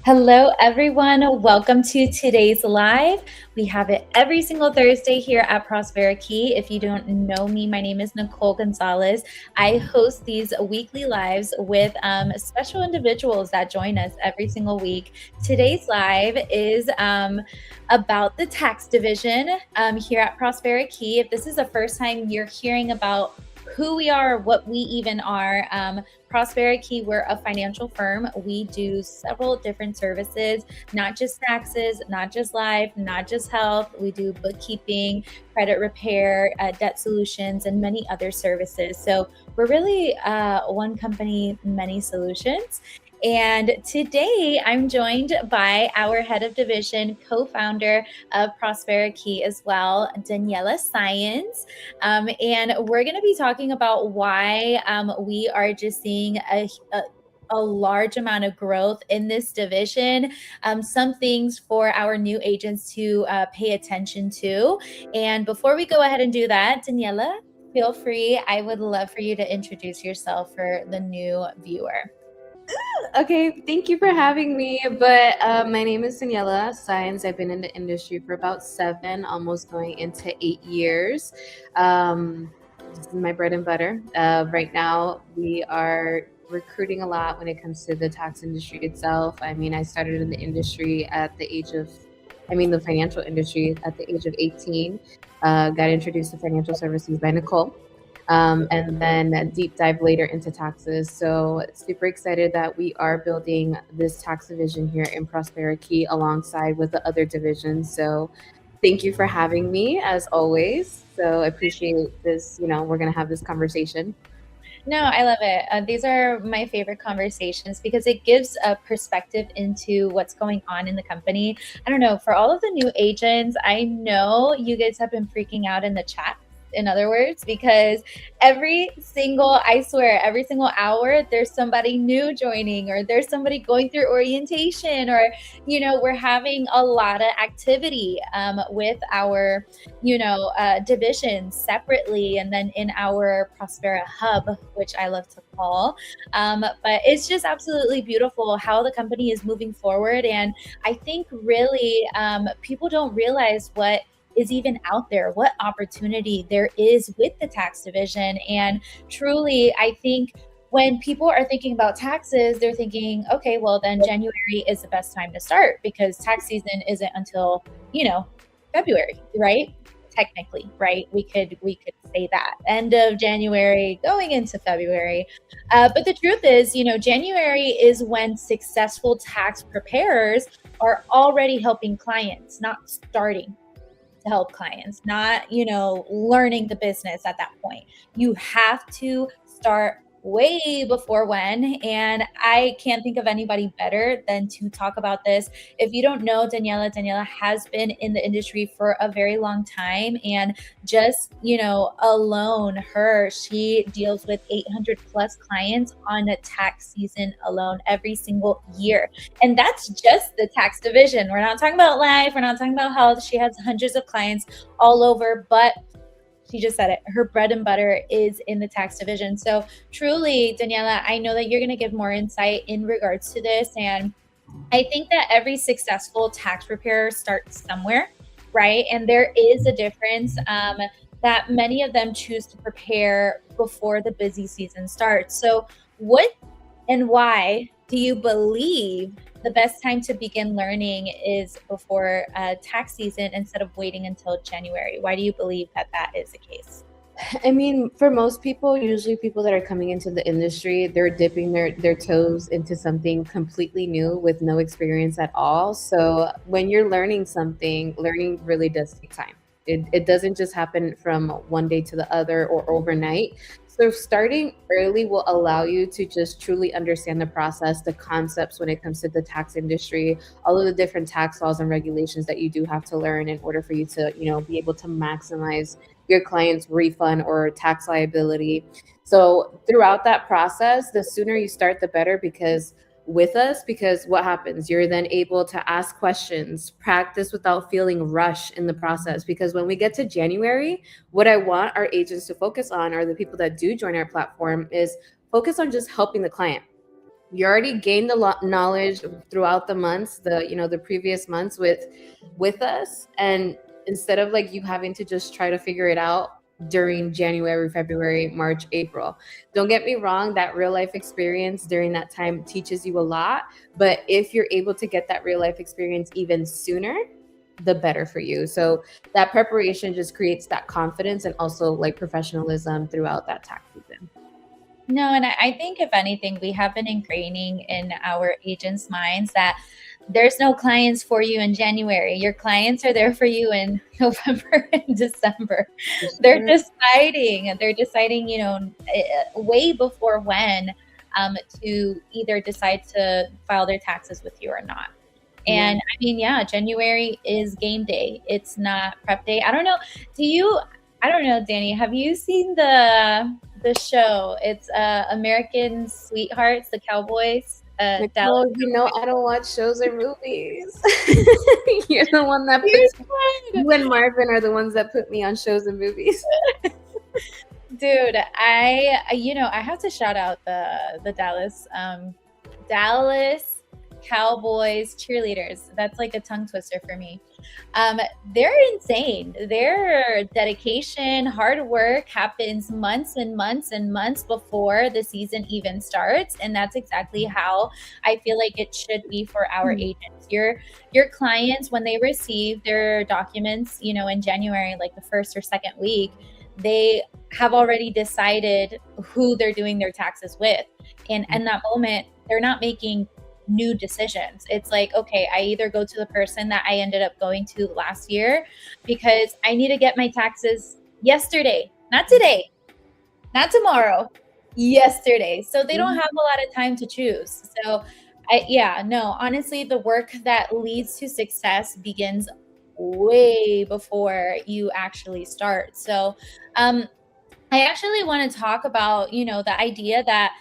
Hello, everyone. Welcome to today's live. We have it every single Thursday here at Prospera Key. If you don't know me, my name is Nicole Gonzalez. I host these weekly lives with special individuals that join us every single week. Today's live is about the tax division here at Prospera Key. If this is the first time you're hearing about who we are, what we even are, Prospera Key, we're a financial firm. We do several different services, not just taxes, not just life, not just health. We do bookkeeping, credit repair, debt solutions, and many other services. So we're really one company, many solutions. And today I'm joined by our head of division, co-founder of Prospera Key as well, Daniela Saenz. And we're going to be talking about why we are just seeing a large amount of growth in this division, some things for our new agents to pay attention to. And before we go ahead and do that, Daniela, feel free. I would love for you to introduce yourself for the new viewer. Okay, thank you for having me. But my name is Daniela Saenz. I've been in the industry for about 7, almost going into 8 years. This is my bread and butter. Right now, we are recruiting a lot when it comes to the tax industry itself. I mean, I started in the industry at the age of, the financial industry at the age of 18. Got introduced to financial services by Nicole. And then a deep dive later into taxes. So super excited that we are building this tax division here in Prospera Key alongside with the other divisions. So thank you for having me as always. So I appreciate this, we're going to have this conversation. No, I love it. These are my favorite conversations because it gives a perspective into what's going on in the company. I don't know, for all of the new agents, I know you guys have been freaking out in the chat, in other words, because I swear, every single hour, there's somebody new joining, or there's somebody going through orientation, or, we're having a lot of activity with our, divisions separately, and then in our Prospera Hub, which I love to call. But it's just absolutely beautiful how the company is moving forward. And I think really people don't realize what is even out there, what opportunity there is with the tax division. And truly, I think when people are thinking about taxes, they're thinking, okay, well, then January is the best time to start because tax season isn't until, February, right? Technically, right? We could say that end of January going into February. But the truth is, January is when successful tax preparers are already helping clients, not starting to help clients, not, learning the business at that point. You have to start way before when. And I can't think of anybody better than to talk about this. If you don't know Daniela has been in the industry for a very long time. And just, alone she deals with 800 plus clients on a tax season alone every single year. And that's just the tax division. We're not talking about life. We're not talking about health. She has hundreds of clients all over, but she just said it. Her bread and butter is in the tax division. So truly, Daniela, I know that you're going to give more insight in regards to this. And I think that every successful tax preparer starts somewhere, right? And there is a difference that many of them choose to prepare before the busy season starts. So what and why do you believe the best time to begin learning is before tax season instead of waiting until January? Why do you believe that is the case? I mean, for most people, usually people that are coming into the industry, they're dipping their toes into something completely new with no experience at all. So when you're learning something, learning really does take time. It doesn't just happen from one day to the other or overnight. So starting early will allow you to just truly understand the process, the concepts when it comes to the tax industry, all of the different tax laws and regulations that you do have to learn in order for you to, be able to maximize your client's refund or tax liability. So throughout that process, the sooner you start, the better, because what happens, you're then able to ask questions, practice without feeling rushed in the process. Because when we get to January, what I want our agents to focus on, or the people that do join our platform, is focus on just helping the client. You already gained a lot knowledge throughout the months, the previous months with us. And instead of like you having to just try to figure it out during January, February, March, April. Don't get me wrong, that real life experience during that time teaches you a lot. But if you're able to get that real life experience even sooner, the better for you. So that preparation just creates that confidence and also like professionalism throughout that tax season. No, and I think if anything, we have been ingraining in our agents' minds that there's no clients for you in January. Your clients are there for you in November and December. They're deciding, way before when to either decide to file their taxes with you or not. And I mean, yeah, January is game day. It's not prep day. I don't know. I don't know, Danny, have you seen the show? It's American Sweethearts, the Cowboys. Nicole, I don't watch shows or movies. You're the one that you and Marvin are the ones that put me on shows and movies. Dude, I have to shout out the Dallas Cowboys cheerleaders. That's like a tongue twister for me. They're insane. Their dedication, hard work happens months and months and months before the season even starts. And that's exactly how I feel like it should be for our agents. Your clients, when they receive their documents, in January, like the first or second week, they have already decided who they're doing their taxes with. And in that moment, they're not making new decisions. It's like, okay, I either go to the person that I ended up going to last year because I need to get my taxes yesterday, not today, not tomorrow, yesterday. So they don't have a lot of time to choose. So honestly, the work that leads to success begins way before you actually start. So I actually want to talk about, the idea that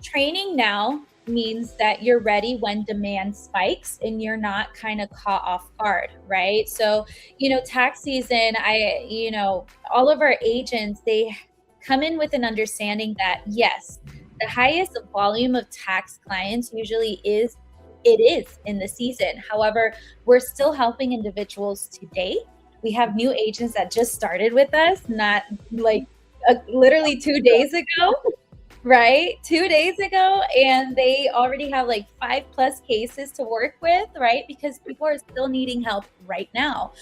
training now means that you're ready when demand spikes and you're not kind of caught off guard, right? So, tax season, all of our agents, they come in with an understanding that yes, the highest volume of tax clients usually is in the season. However, we're still helping individuals today. We have new agents that just started with us, not like literally 2 days ago. Right? 2 days ago, and they already have like 5+ cases to work with, right? Because people are still needing help right now.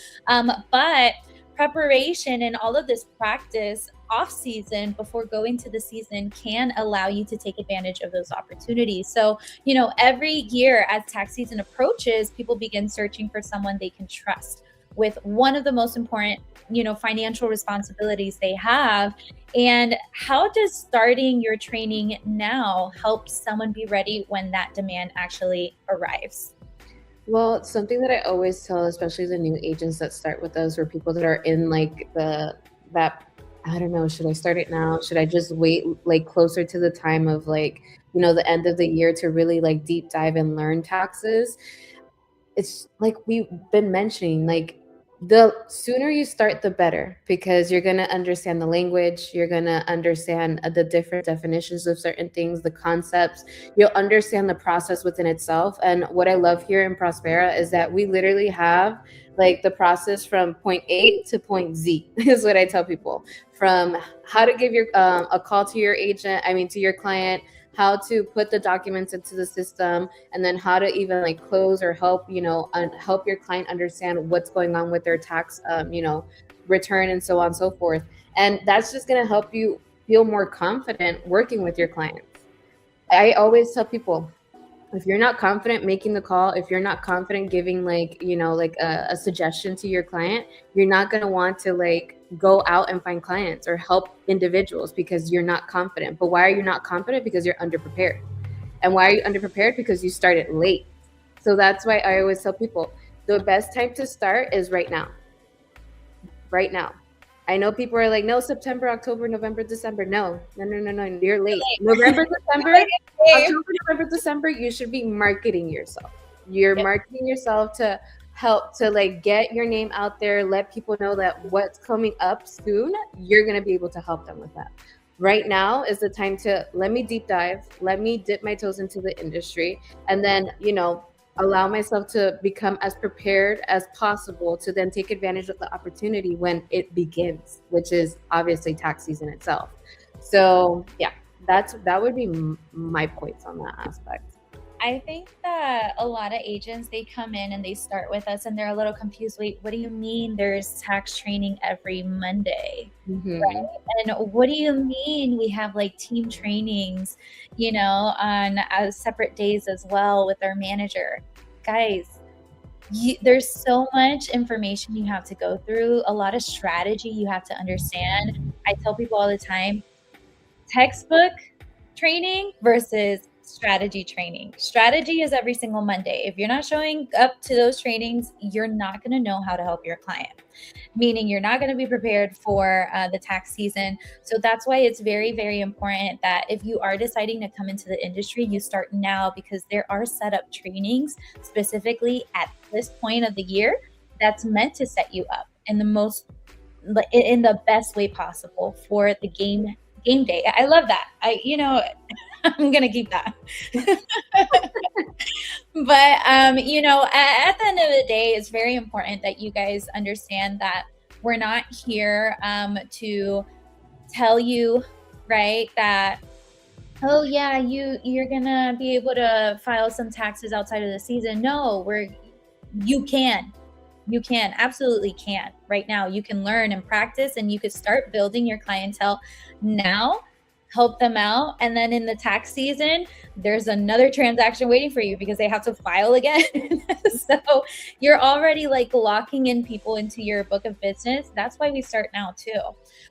But preparation and all of this practice off season before going to the season can allow you to take advantage of those opportunities. So, every year as tax season approaches, people begin searching for someone they can trust with one of the most important, financial responsibilities they have. And how does starting your training now help someone be ready when that demand actually arrives? Well, something that I always tell, especially the new agents that start with us or people that are in like I don't know, should I start it now? Should I just wait like closer to the time of like, the end of the year to really like deep dive and learn taxes? It's like we've been mentioning, like the sooner you start, the better, because you're going to understand the language. You're going to understand the different definitions of certain things, the concepts. You'll understand the process within itself. And what I love here in Prospera is that we literally have like the process from point A to point Z is what I tell people, from how to give a call to your to your client, how to put the documents into the system, and then how to even like close or help, help your client understand what's going on with their tax, return and so on and so forth. And that's just going to help you feel more confident working with your clients. I always tell people, if you're not confident making the call, if you're not confident giving like, a suggestion to your client, you're not going to want to like go out and find clients or help individuals because you're not confident. But why are you not confident? Because you're underprepared. And why are you underprepared? Because you started late. So that's why I always tell people the best time to start is right now. Right now. I know people are like, no, September, October, November, December. No, you're late. November, December, October, November, December, you should be marketing yourself. You're marketing yourself to help to like get your name out there, let people know that what's coming up soon, you're going to be able to help them with that. Right now is the time to let me deep dive, let me dip my toes into the industry, and then, allow myself to become as prepared as possible to then take advantage of the opportunity when it begins, which is obviously tax season itself. So yeah, that would be my points on that aspect. I think that a lot of agents, they come in and they start with us and they're a little confused. Wait, what do you mean there's tax training every Monday? Mm-hmm. Right? And what do you mean we have like team trainings, on separate days as well with our manager? Guys, there's so much information you have to go through, a lot of strategy you have to understand. I tell people all the time, textbook training versus strategy training. Strategy is every single Monday. If you're not showing up to those trainings, you're not going to know how to help your client, meaning you're not going to be prepared for the tax season. So that's why it's very, very important that if you are deciding to come into the industry, you start now, because there are setup trainings specifically at this point of the year that's meant to set you up in the best way possible for the game day. I love that. I'm gonna keep that. But at the end of the day, it's very important that you guys understand that we're not here to tell you, right, that, oh yeah, you're gonna be able to file some taxes outside of the season. No, you can absolutely can right now. You can learn and practice, and you could start building your clientele now, help them out, and then in the tax season there's another transaction waiting for you because they have to file again. So you're already like locking in people into your book of business. That's why we start now too.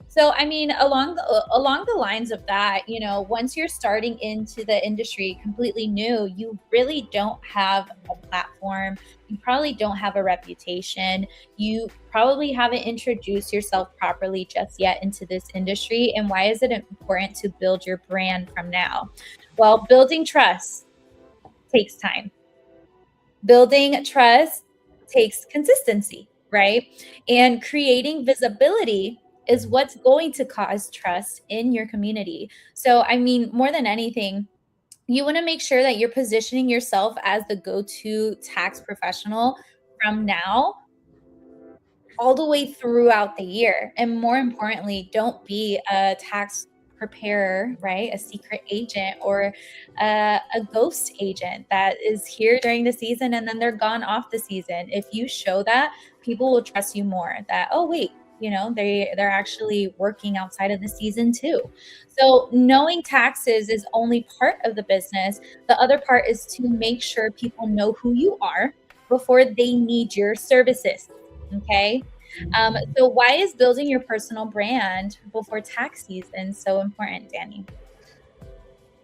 So I mean, along the lines of that, once you're starting into the industry completely new, you really don't have a platform, you probably don't have a reputation, you probably haven't introduced yourself properly just yet into this industry. And why is it important to build your brand from now? Well, building trust takes time. Building trust takes consistency, right? And creating visibility is what's going to cause trust in your community. So, I mean, more than anything, you want to make sure that you're positioning yourself as the go-to tax professional from now all the way throughout the year. And more importantly, don't be a tax preparer, right? A secret agent or a ghost agent that is here during the season and then they're gone off the season. If you show that, people will trust you more, that, oh, wait, they're actually working outside of the season too. So knowing taxes is only part of the business. The other part is to make sure people know who you are before they need your services. Okay. So why is building your personal brand before tax season so important, Danny?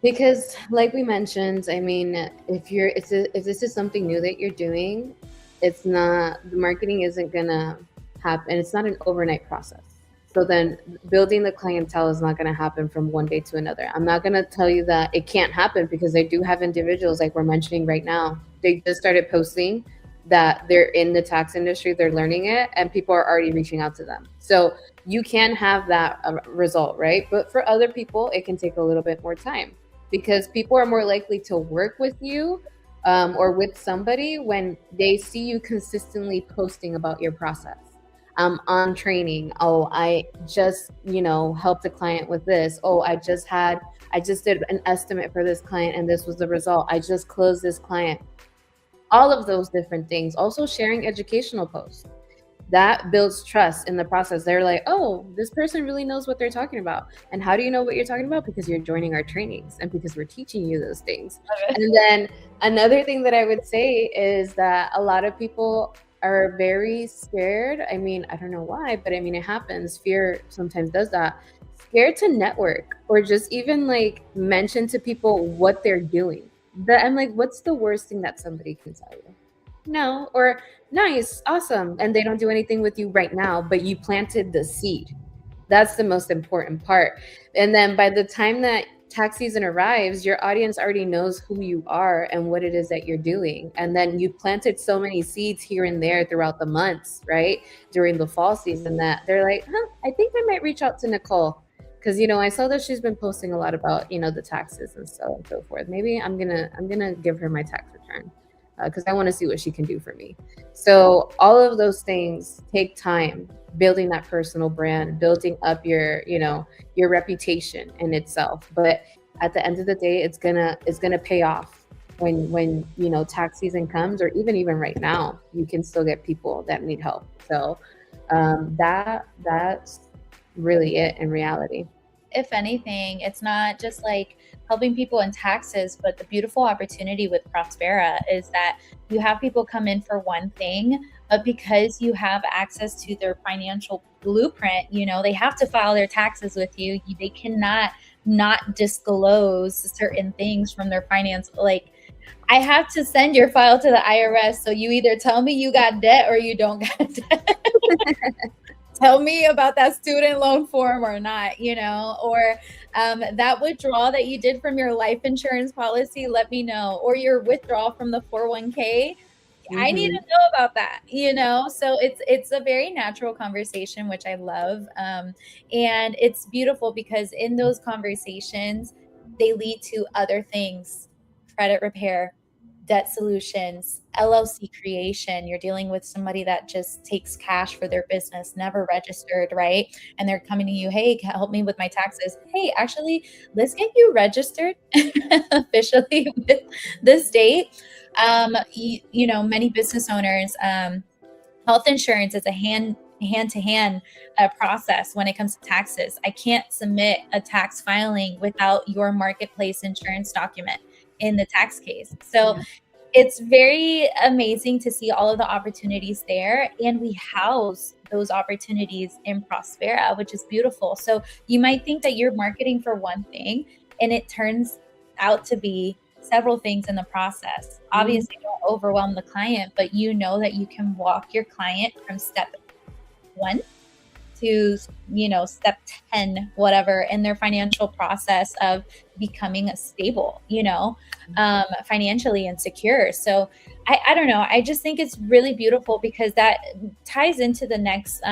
Because like we mentioned, I mean, if this is something new that you're doing, it's not, the marketing isn't gonna happen. It's not an overnight process. So then building the clientele is not going to happen from one day to another. I'm not going to tell you that it can't happen, because I do have individuals like we're mentioning right now. They just started posting that they're in the tax industry, they're learning it, and people are already reaching out to them. So you can have that result, right? But for other people, it can take a little bit more time, because people are more likely to work with you or with somebody when they see you consistently posting about your process. On training. Oh, I just, helped a client with this. Oh, I just did an estimate for this client and this was the result. I just closed this client. All of those different things. Also sharing educational posts. That builds trust in the process. They're like, oh, this person really knows what they're talking about. And how do you know what you're talking about? Because you're joining our trainings and because we're teaching you those things. And then another thing that I would say is that a lot of people are very scared. I mean, I don't know why, but I mean, it happens. Fear sometimes does that. Scared to network or just even like mention to people what they're doing. That I'm like, what's the worst thing that somebody can tell you? No, or nice, awesome. And they don't do anything with you right now, but you planted the seed. That's the most important part. And then by the time that tax season arrives, your audience already knows who you are and what it is that you're doing. And then you planted so many seeds here and there throughout the months, right? During the fall season, that they're like, I think I might reach out to Nicole. because I saw that she's been posting a lot about the taxes and so on and so forth. Maybe I'm gonna give her my tax return because I want to see what she can do for me. So all of those things take time, building that personal brand, building up your reputation in itself. But at the end of the day, it's gonna pay off when tax season comes, or even right now, you can still get people that need help. So that's really it in reality. If anything, it's not just like helping people in taxes, but the beautiful opportunity with Prospera is that you have people come in for one thing, but because you have access to their financial blueprint, they have to file their taxes with you. They cannot not disclose certain things from their finance. Like, I have to send your file to the IRS, so you either tell me you got debt or you don't got debt. Tell me about that student loan form or not, or that withdrawal that you did from your life insurance policy, let me know, or your withdrawal from the 401k. I need to Hmm. know about that, so it's a very natural conversation, which I love. And it's beautiful because in those conversations, they lead to other things: credit repair, debt solutions, LLC creation. You're dealing with somebody that just takes cash for their business, never registered, right? And they're coming to you, hey, help me with my taxes. Hey, actually, let's get you registered officially with the state. Many business owners, health insurance is a hand-to-hand process when it comes to taxes. I can't submit a tax filing without your marketplace insurance document in the tax case. So Yeah. it's very amazing to see all of the opportunities there, and we house those opportunities in Prospera, which is beautiful. So you might think that you're marketing for one thing, and it turns out to be several things in the process. Mhm. Obviously, don't overwhelm the client, but you know that you can walk your client from step one to step 10, whatever, in their financial process of becoming stable, financially and secure. So I don't know, I just think it's really beautiful because that ties into the next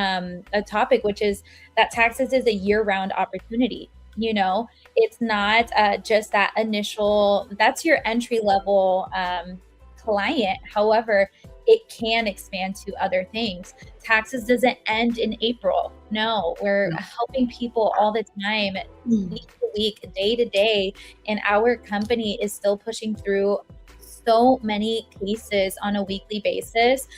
topic, which is that taxes is a year-round opportunity. It's not just that initial, that's your entry level client. However, it can expand to other things. Taxes doesn't end in April. No, we're No. helping people all the time, Mm. week to week, day to day. And our company is still pushing through so many cases on a weekly basis.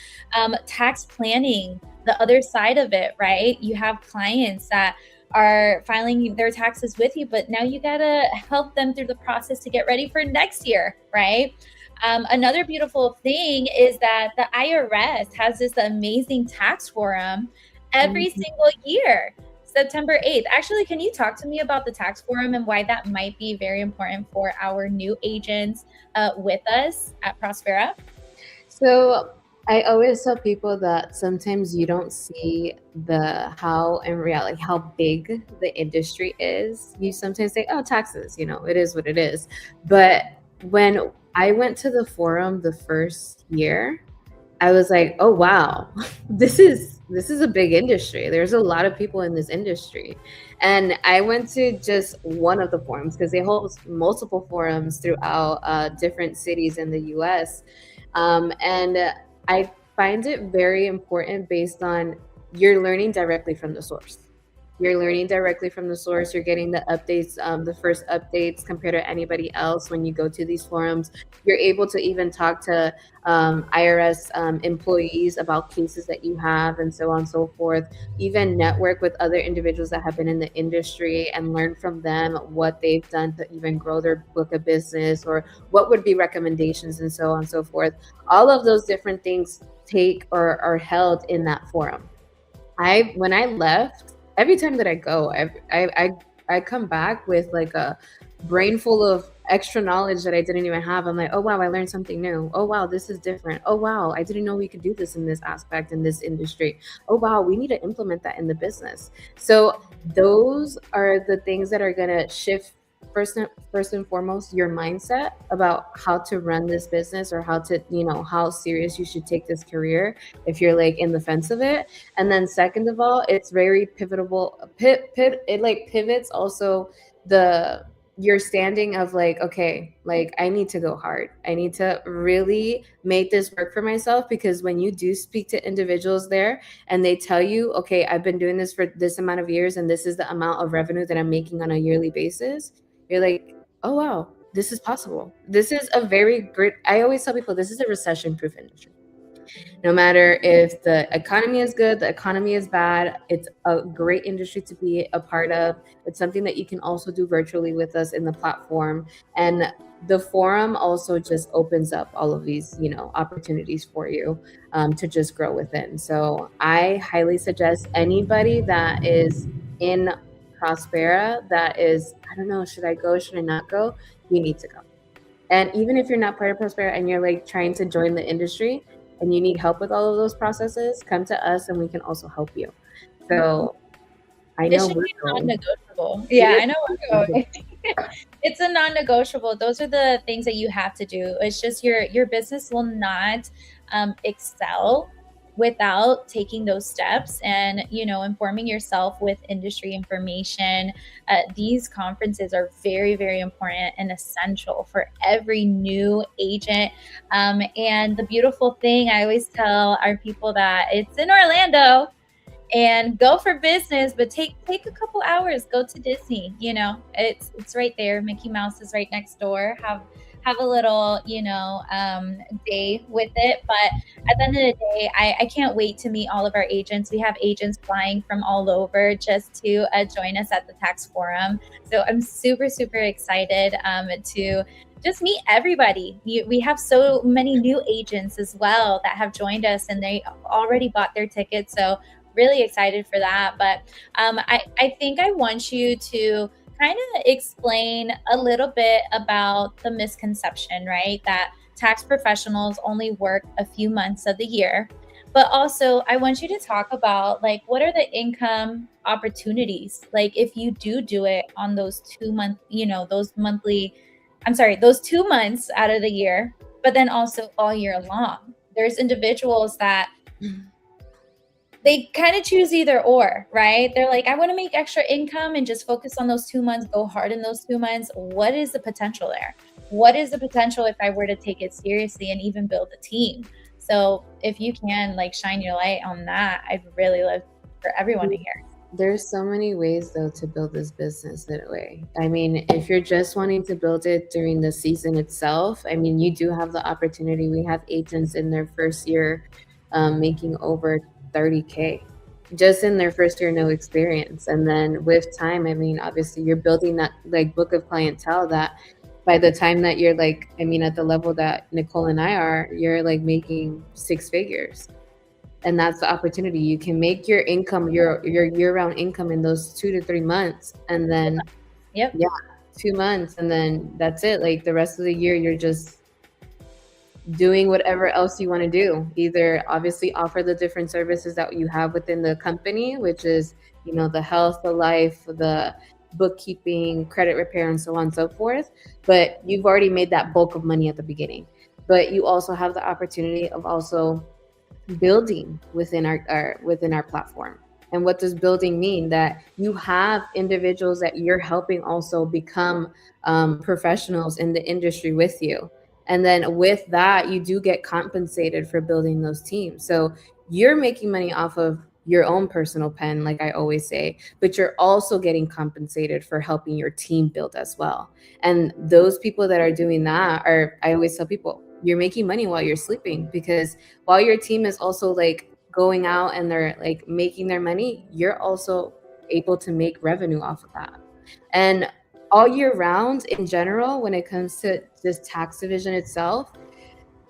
Tax planning, the other side of it, right? You have clients that are filing their taxes with you, but now you got to help them through the process to get ready for next year, right? Another beautiful thing is that the IRS has this amazing tax forum every Mhm. single year, September 8th. Actually, can you talk to me about the tax forum and why that might be very important for our new agents with us at Prospera? So I always tell people that sometimes you don't see the how in reality how big the industry is. You sometimes say, "Oh, taxes," it is what it is. But when I went to the forum the first year, I was like, "Oh wow, this is a big industry. There's a lot of people in this industry." And I went to just one of the forums because they hold multiple forums throughout different cities in the U.S. And I find it very important based on you're learning directly from the source. You're learning directly from the source. You're getting the updates, the first updates compared to anybody else when you go to these forums. You're able to even talk to IRS employees about cases that you have and so on and so forth. Even network with other individuals that have been in the industry and learn from them what they've done to even grow their book of business or what would be recommendations and so on and so forth. All of those different things take or are held in that forum. When I left, every time that I go, I come back with like a brain full of extra knowledge that I didn't even have. I'm like, oh wow, I learned something new. Oh wow, this is different. Oh wow, I didn't know we could do this in this aspect in this industry. Oh wow, we need to implement that in the business. So those are the things that are gonna shift first and foremost your mindset about how to run this business, or how to, how serious you should take this career if you're like in the fence of it. And then second of all, it's very pivotal. It like pivots also the your standing of like, okay, like I need to go hard. I need to really make this work for myself, because when you do speak to individuals there and they tell you, okay, I've been doing this for this amount of years and this is the amount of revenue that I'm making on a yearly basis, you're like, oh wow, this is possible. This is a very great, I always tell people, this is a recession proof industry. No matter if the economy is good, the economy is bad, it's a great industry to be a part of. It's something that you can also do virtually with us in the platform. And the forum also just opens up all of these, opportunities for you to just grow within. So I highly suggest anybody that is in Prospera that is, I don't know, should I go, should I not go? You need to go. And even if you're not part of Prospera and you're like trying to join the industry, and you need help with all of those processes, come to us and we can also help you. So I know it should be non-negotiable. Yeah, I know we're going. It's a non-negotiable. Those are the things that you have to do. It's just your business will not excel without taking those steps and informing yourself with industry information. These conferences are very, very important and essential for every new agent. And the beautiful thing, I always tell our people that it's in Orlando, and go for business, but take a couple hours, go to Disney. It's right there. Mickey Mouse is right next door. Have a little day with it. But at the end of the day, I can't wait to meet all of our agents. We have agents flying from all over just to join us at the tax forum. So I'm super, super excited to just meet everybody. We have so many new agents as well that have joined us, and they already bought their tickets. So really excited for that. But I think I want you to kind of explain a little bit about the misconception, right? That tax professionals only work a few months of the year. But also, I want you to talk about like, what are the income opportunities? Like if you do it on those 2 month, those 2 months out of the year, but then also all year long. There's individuals that they kind of choose either or, right? They're like, I want to make extra income and just focus on those 2 months, go hard in those 2 months. What is the potential there? What is the potential if I were to take it seriously and even build a team? So if you can like shine your light on that, I'd really love for everyone to hear. There's so many ways though to build this business that way. I mean, if you're just wanting to build it during the season itself, I mean, you do have the opportunity. We have agents in their first year making over 30K just in their first year, no experience. And then with time, I mean, obviously you're building that like book of clientele that by the time that you're like, I mean, at the level that Nicole and I are, you're like making 6 figures. And that's the opportunity. You can make your income, your year-round income in those 2 to 3 months. And then, Yep. Yeah, 2 months. And then that's it. Like the rest of the year, you're just doing whatever else you want to do. Either obviously offer the different services that you have within the company, which is, the health, the life, the bookkeeping, credit repair, and so on and so forth. But you've already made that bulk of money at the beginning. But you also have the opportunity of also building within our platform. And what does building mean? That you have individuals that you're helping also become professionals in the industry with you. And then with that, you do get compensated for building those teams. So you're making money off of your own personal pen, like I always say, but you're also getting compensated for helping your team build as well. And those people that are doing that I always tell people, you're making money while you're sleeping, because while your team is also like going out and they're like making their money, you're also able to make revenue off of that. And all year round in general, when it comes to this tax division itself,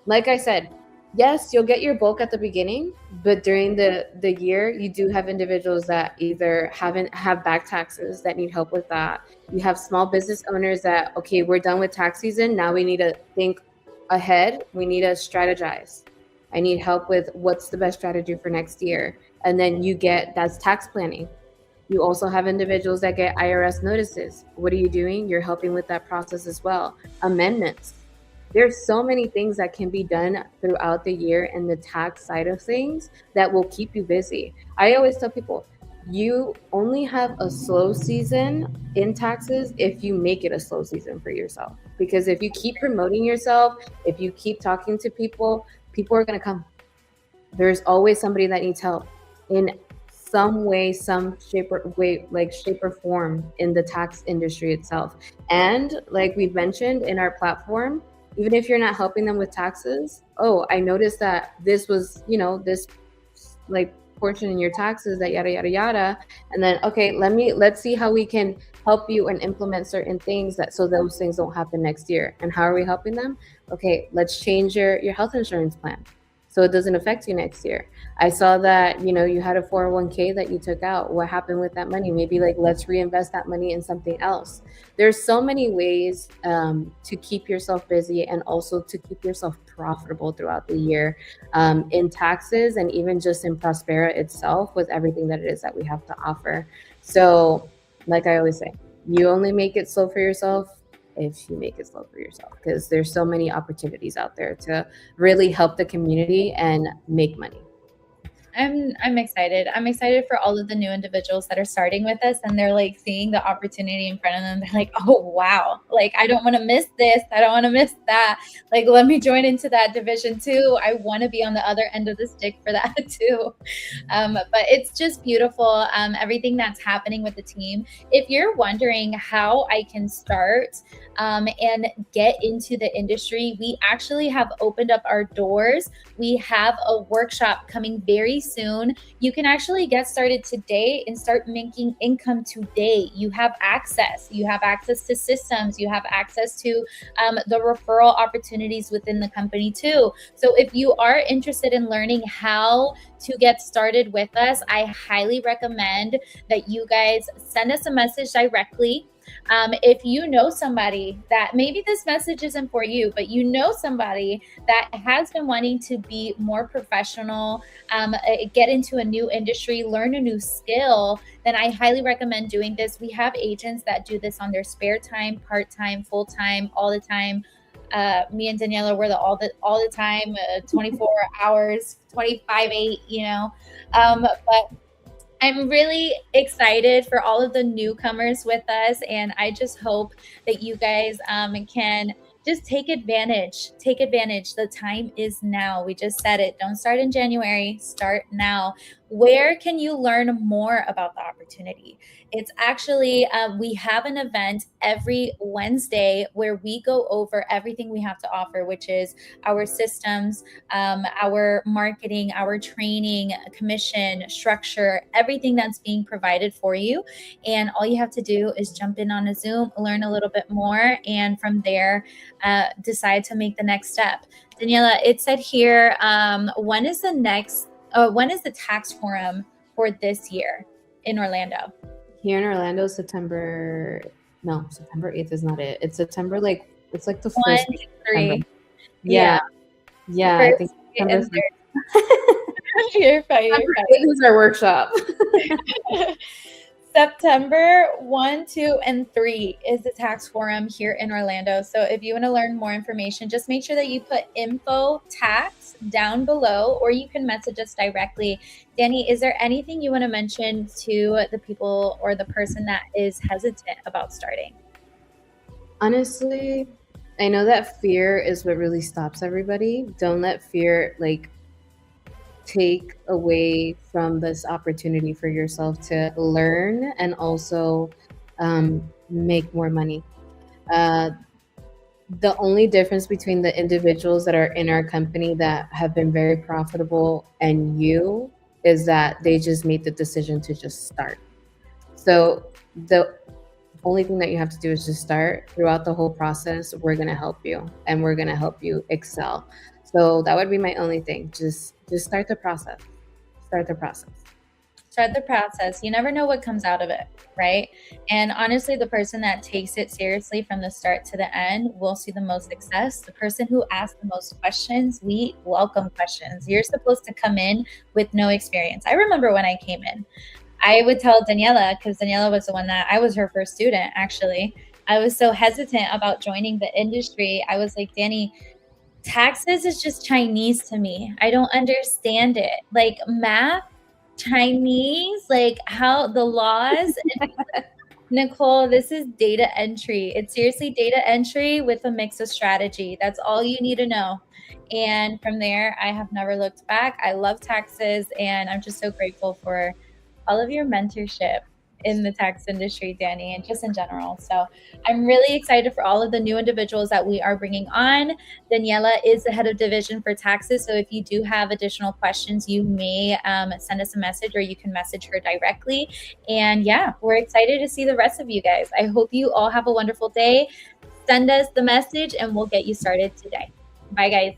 like I said, yes, you'll get your bulk at the beginning, but during the year, you do have individuals that either have back taxes that need help with that. You have small business owners that, okay, we're done with tax season. Now we need to think ahead. We need to strategize. I need help with what's the best strategy for next year. And then that's tax planning. You also have individuals that get IRS notices. What are you doing? You're helping with that process as well. Amendments. There's so many things that can be done throughout the year in the tax side of things that will keep you busy. I always tell people, you only have a slow season in taxes if you make it a slow season for yourself. Because if you keep promoting yourself, if you keep talking to people, people are going to come. There's always somebody that needs help in some way, some shape or way, like shape or form in the tax industry itself. And like we've mentioned in our platform, even if you're not helping them with taxes, oh, I noticed that this was, this like portion in your taxes that yada yada yada, and then okay, let's see how we can help you and implement certain things that so those things don't happen next year. And how are we helping them? Okay, let's change your health insurance plan so it doesn't affect you next year. I saw that, you had a 401k that you took out. What happened with that money? Maybe like let's reinvest that money in something else. There's so many ways to keep yourself busy and also to keep yourself profitable throughout the year, in taxes and even just in Prospera itself with everything that it is that we have to offer. So like I always say, you only make it slow for yourself if you make it slow for yourself, because there's so many opportunities out there to really help the community and make money. I'm excited. I'm excited for all of the new individuals that are starting with us, and they're like seeing the opportunity in front of them. They're like, oh wow, like I don't want to miss this. I don't want to miss that. Like let me join into that division too. I want to be on the other end of the stick for that too. But it's just beautiful. Everything that's happening with the team. If you're wondering how I can start and get into the industry, we actually have opened up our doors. We have a workshop coming very soon. You can actually get started today and start making income today. You have access. You have access to systems. You have access to the referral opportunities within the company too. So if you are interested in learning how to get started with us, I highly recommend that you guys send us a message directly. If you know somebody that maybe this message isn't for you, but you know somebody that has been wanting to be more professional, get into a new industry, learn a new skill, then I highly recommend doing this. We have agents that do this on their spare time, part-time, full-time, all the time. Me and Daniela were all the time, 24 hours, 25/8, but I'm really excited for all of the newcomers with us, and I just hope that you guys can just take advantage. Take advantage. The time is now. We just said it. Don't start in January. Start now. Where can you learn more about the opportunity? It's actually, we have an event every Wednesday where we go over everything we have to offer, which is our systems, our marketing, our training, commission, structure, everything that's being provided for you. And all you have to do is jump in on a Zoom, learn a little bit more, and from there, decide to make the next step. Daniela, it said here, when is the tax forum for this year in Orlando? Here in Orlando, September 8th is not it. It's September, it's like the first week of September. Yeah. I think September 1st. You're fine. It is our workshop. September 1, 2, and 3 is the tax forum here in Orlando. So if you want to learn more information, just make sure that you put info tax down below, or you can message us directly. Danny, is there anything you want to mention to the people or the person that is hesitant about starting? Honestly, I know that fear is what really stops everybody. Don't let fear take away from this opportunity for yourself to learn and also make more money. The only difference between the individuals that are in our company that have been very profitable and you is that they just made the decision to just start. So the only thing that you have to do is just start. Throughout the whole process, we're going to help you and we're going to help you excel. So that would be my only thing. Just start the process. Start the process. Start the process. You never know what comes out of it, right? And honestly, the person that takes it seriously from the start to the end will see the most success. The person who asks the most questions, we welcome questions. You're supposed to come in with no experience. I remember when I came in, I would tell Daniela, because Daniela was the one that I was her first student, actually. I was so hesitant about joining the industry. I was like, Danny, taxes is just Chinese to me. I don't understand it. Like math, Chinese, like how the laws. Nicole, this is data entry. It's seriously data entry with a mix of strategy. That's all you need to know. And from there, I have never looked back. I love taxes, and I'm just so grateful for all of your mentorship in the tax industry, Danny, and just in general. So I'm really excited for all of the new individuals that we are bringing on. Daniela is the head of division for taxes. So if you do have additional questions, you may send us a message, or you can message her directly. And yeah, we're excited to see the rest of you guys. I hope you all have a wonderful day. Send us the message and we'll get you started today. Bye, guys.